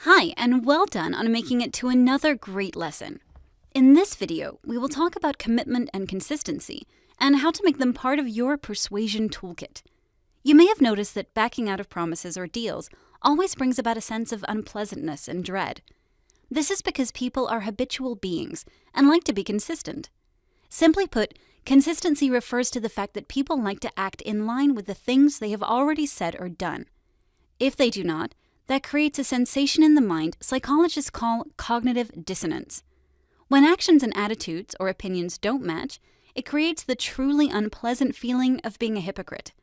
Hi, and well done on making it to another great lesson. In this video, we will talk about commitment and consistency, and how to make them part of your persuasion toolkit. You may have noticed that backing out of promises or deals always brings about a sense of unpleasantness and dread. This is because people are habitual beings and like to be consistent. Simply put, consistency refers to the fact that people like to act in line with the things they have already said or done. If they do not, that creates a sensation in the mind psychologists call cognitive dissonance. When actions and attitudes or opinions don't match, it creates the truly unpleasant feeling of being a hypocrite.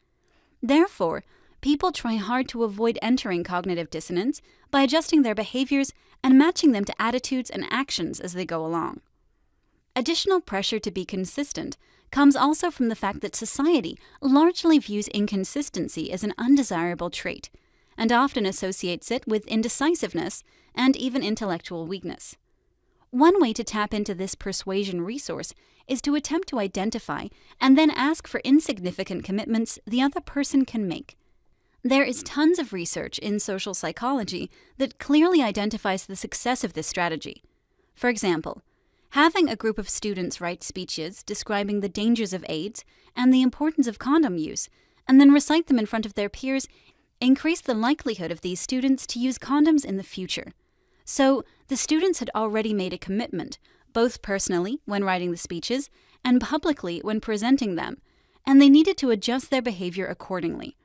Therefore, people try hard to avoid entering cognitive dissonance by adjusting their behaviors and matching them to attitudes and actions as they go along. Additional pressure to be consistent comes also from the fact that society largely views inconsistency as an undesirable trait, and often associates it with indecisiveness and even intellectual weakness. One way to tap into this persuasion resource is to attempt to identify and then ask for insignificant commitments the other person can make. There is tons of research in social psychology that clearly identifies the success of this strategy. For example, having a group of students write speeches describing the dangers of AIDS and the importance of condom use, and then recite them in front of their peers, increase the likelihood of these students to use condoms in the future. So, the students had already made a commitment, both personally when writing the speeches and publicly when presenting them, and they needed to adjust their behavior accordingly.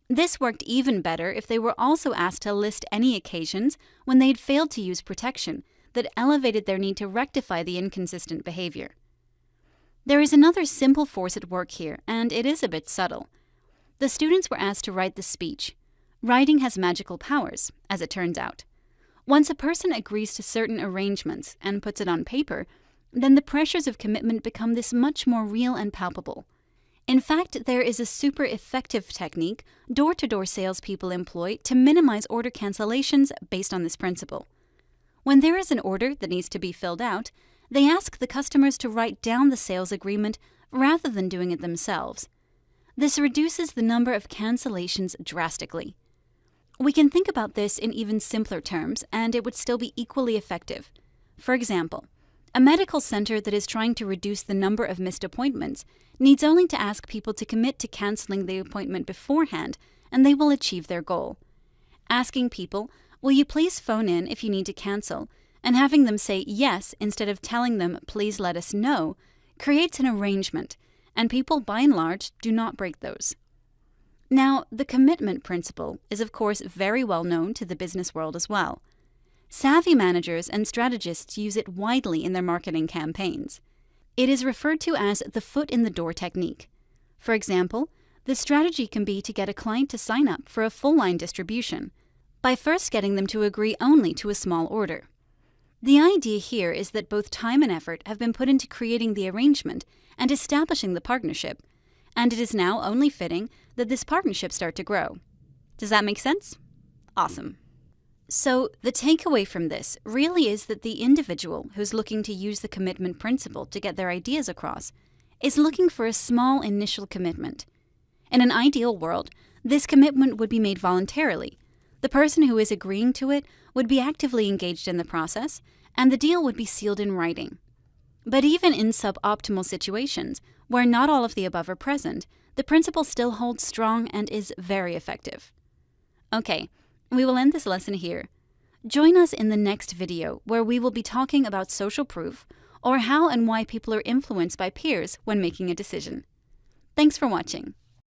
This worked even better if they were also asked to list any occasions when they had failed to use protection that elevated their need to rectify the inconsistent behavior. There is another simple force at work here, and it is a bit subtle. The students were asked to write the speech. Writing has magical powers, as it turns out. Once a person agrees to certain arrangements and puts it on paper, then the pressures of commitment become this much more real and palpable. In fact, there is a super effective technique door-to-door salespeople employ to minimize order cancellations based on this principle. When there is an order that needs to be filled out, they ask the customers to write down the sales agreement rather than doing it themselves. This reduces the number of cancellations drastically. We can think about this in even simpler terms, and it would still be equally effective. For example, a medical center that is trying to reduce the number of missed appointments needs only to ask people to commit to canceling the appointment beforehand, and they will achieve their goal. Asking people, "Will you please phone in if you need to cancel?" and having them say yes instead of telling them, "Please let us know," creates an arrangement, and people, by and large, do not break those. Now, the commitment principle is, of course, very well known to the business world as well. Savvy managers and strategists use it widely in their marketing campaigns. It is referred to as the foot in the door technique. For example, the strategy can be to get a client to sign up for a full-line distribution by first getting them to agree only to a small order. The idea here is that both time and effort have been put into creating the arrangement and establishing the partnership, and it is now only fitting that this partnership start to grow. Does that make sense? Awesome. So, the takeaway from this really is that the individual who's looking to use the commitment principle to get their ideas across is looking for a small initial commitment. In an ideal world, this commitment would be made voluntarily. The person who is agreeing to it would be actively engaged in the process, and the deal would be sealed in writing. But even in suboptimal situations, where not all of the above are present, the principle still holds strong and is very effective. Okay, we will end this lesson here. Join us in the next video, where we will be talking about social proof, or how and why people are influenced by peers when making a decision. Thanks for watching.